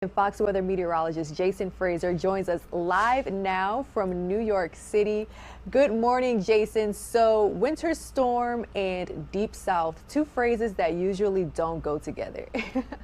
And Fox weather meteorologist Jason Fraser joins us live now from New York City. Good morning, Jason. So, winter storm and deep south, two phrases that usually don't go together.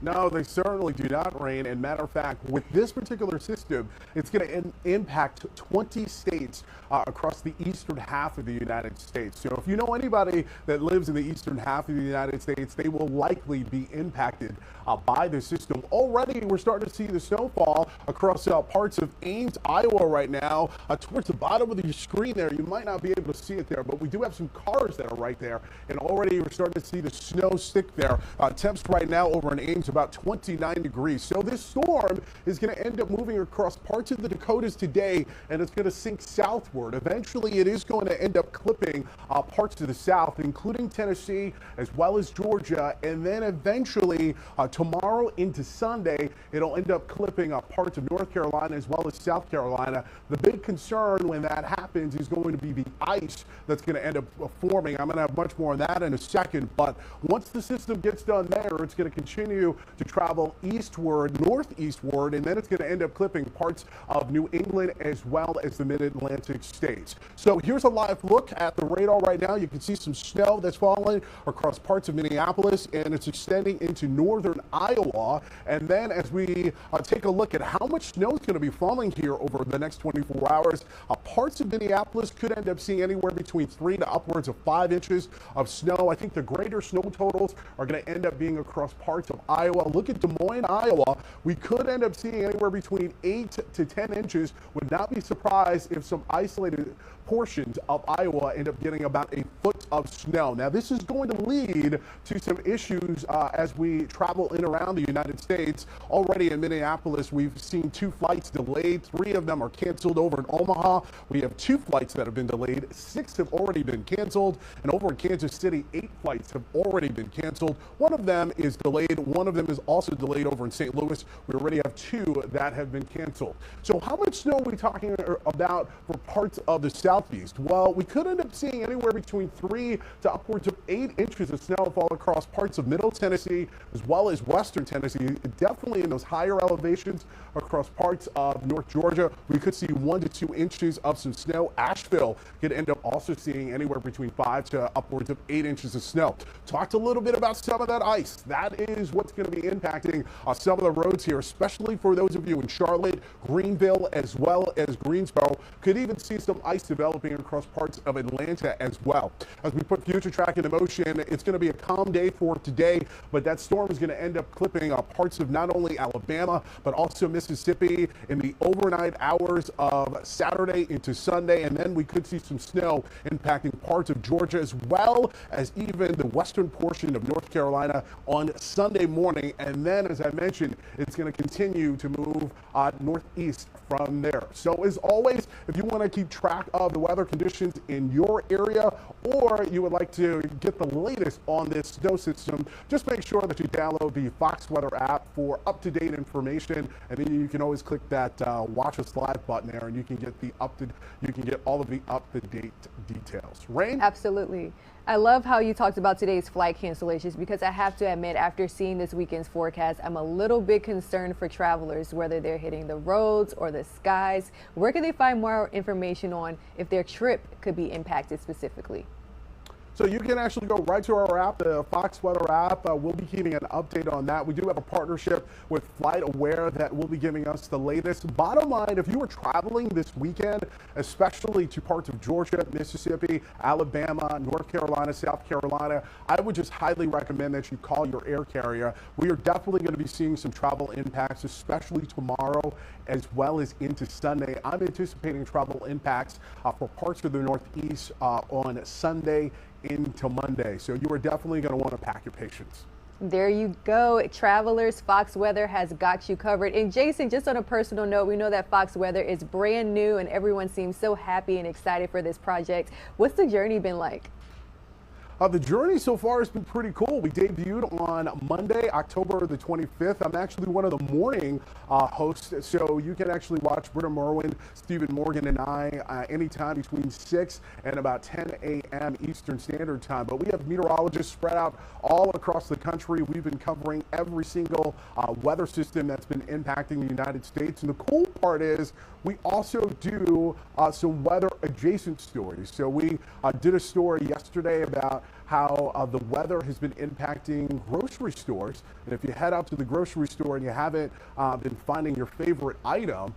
No, they certainly do not, Rain. And matter of fact, with this particular system, it's going to impact 20 states across the eastern half of the United States. So if you know anybody that lives in the eastern half of the United States, they will likely be impacted by the system. Already, we're starting to see the snowfall across parts of Ames, Iowa right now. Towards the bottom of the screen there, you might not be able to see it there, but we do have some cars that are right there. And already we're starting to see the snow stick there. Temps right now over in Ames about 29 degrees. So this storm is going to end up moving across parts of the Dakotas today, and it's going to sink southward. Eventually, it is going to end up clipping parts of the south, including Tennessee as well as Georgia. And then eventually tomorrow into Sunday, it'll end up clipping parts of North Carolina as well as South Carolina. The big concern when that happens is going to be the ice that's going to end up forming. I'm going to have much more on that in a second, but once the system gets done there, it's going to continue to travel eastward, northeastward, and then it's going to end up clipping parts of New England as well as the mid-Atlantic states. So here's a live look at the radar right now. You can see some snow that's falling across parts of Minneapolis, and it's extending into northern Iowa. And then as we take a look at how much snow is going to be falling here over the next 24 hours, parts of Minneapolis could end up seeing anywhere between 3 to upwards of 5 inches of snow. I think the greater snow totals are going to end up being across parts of Iowa. Look at Des Moines, Iowa. We could end up seeing anywhere between 8 to 10 inches. Would not be surprised if some isolated portions of Iowa end up getting about a foot of snow. Now, this is going to lead to some issues as we travel in around the United States. Already in Minneapolis, we've seen 2 flights delayed. 3 of them are canceled over in Omaha. We have 2 flights that have been delayed. 6 have already been canceled. And over in Kansas City, 8 flights have already been canceled. 1 of them is delayed. 1 of them is also delayed over in St. Louis. We already have 2 that have been canceled. So how much snow are we talking about for parts of the Southeast? Well, we could end up seeing anywhere between 3 to upwards of 8 inches of snowfall across parts of Middle Tennessee as well as Western Tennessee. Definitely in those higher elevations across parts of North Georgia, we could see 1 to 2 inches of some snow. Asheville could end up also seeing anywhere between 5 to upwards of 8 inches of snow. Talked a little bit about some of that ice. That is what's going to be impacting some of the roads here, especially for those of you in Charlotte, Greenville, as well as Greensboro. Could even see some ice developing across parts of Atlanta as well. As we put future track into motion, it's going to be a calm day for today, but that storm is going to end up clipping parts of not only Alabama, but also Mississippi in the overnight hours of Saturday into Sunday. And then we could see some snow impacting parts of Georgia as well as even the western portion of North Carolina on Sunday morning. And then, as I mentioned, it's going to continue to move northeast from there. So as always, if you want to keep track of the weather conditions in your area, or you would like to get the latest on this snow system, just make sure that you download the Fox Weather app for up-to-date information, and then you can always click that watch us live button there, and you can get all of the up-to-date details. Rain? Absolutely. I love how you talked about today's flight cancellations, because I have to admit, after seeing this weekend's forecast, I'm a little bit concerned for travelers, whether they're hitting the roads or the skies. Where can they find more information on if their trip could be impacted specifically? So you can actually go right to our app, the Fox Weather app. We'll be keeping an update on that. We do have a partnership with FlightAware that will be giving us the latest. Bottom line, if you are traveling this weekend, especially to parts of Georgia, Mississippi, Alabama, North Carolina, South Carolina, I would just highly recommend that you call your air carrier. We are definitely going to be seeing some travel impacts, especially tomorrow as well as into Sunday. I'm anticipating travel impacts for parts of the Northeast on Sunday into Monday. So you are definitely going to want to pack your patience. There you go. Travelers, Fox Weather has got you covered. And Jason, just on a personal note, we know that Fox Weather is brand new and everyone seems so happy and excited for this project. What's the journey been like? The journey so far has been pretty cool. We debuted on Monday, October the 25th. I'm actually one of the morning hosts, so you can actually watch Britta Merwin, Stephen Morgan, and I anytime between 6 and about 10 a.m. Eastern Standard Time. But we have meteorologists spread out all across the country. We've been covering every single weather system that's been impacting the United States. And the cool part is we also do some weather adjacent stories. So we did a story yesterday about how the weather has been impacting grocery stores. And if you head out to the grocery store and you haven't been finding your favorite item,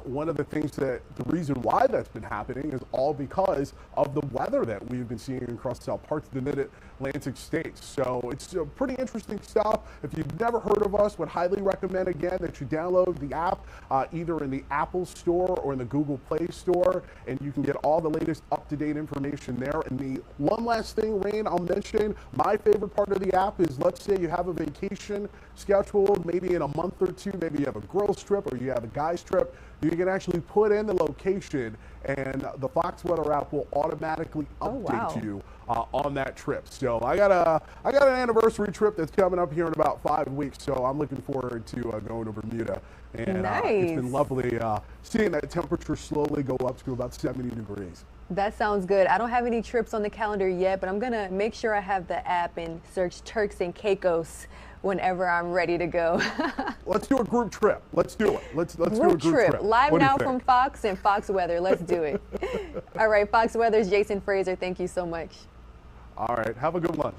one of the things the reason why that's been happening is all because of the weather that we've been seeing across parts of the mid-Atlantic states. So it's pretty interesting stuff. If you've never heard of us, would highly recommend again that you download the app either in the Apple Store or in the Google Play Store, and you can get all the latest up-to-date information there. And the one last thing, Rain, I'll mention, my favorite part of the app is, let's say you have a vacation scheduled maybe in a month or two, maybe you have a girls trip or you have a guys trip, you can actually put in the location and the Fox Weather app will automatically update you on that trip. So I got an anniversary trip that's coming up here in about 5 weeks, so I'm looking forward to going to Bermuda. And nice. It's been lovely seeing that temperature slowly go up to about 70 degrees. That sounds good. I don't have any trips on the calendar yet, but I'm going to make sure I have the app and search Turks and Caicos whenever I'm ready to go. Let's do a group trip. Let's do it. Let's do a group trip. Live now from Fox and Fox Weather. Let's do it. All right, Fox Weather's Jason Fraser. Thank you so much. All right. Have a good one.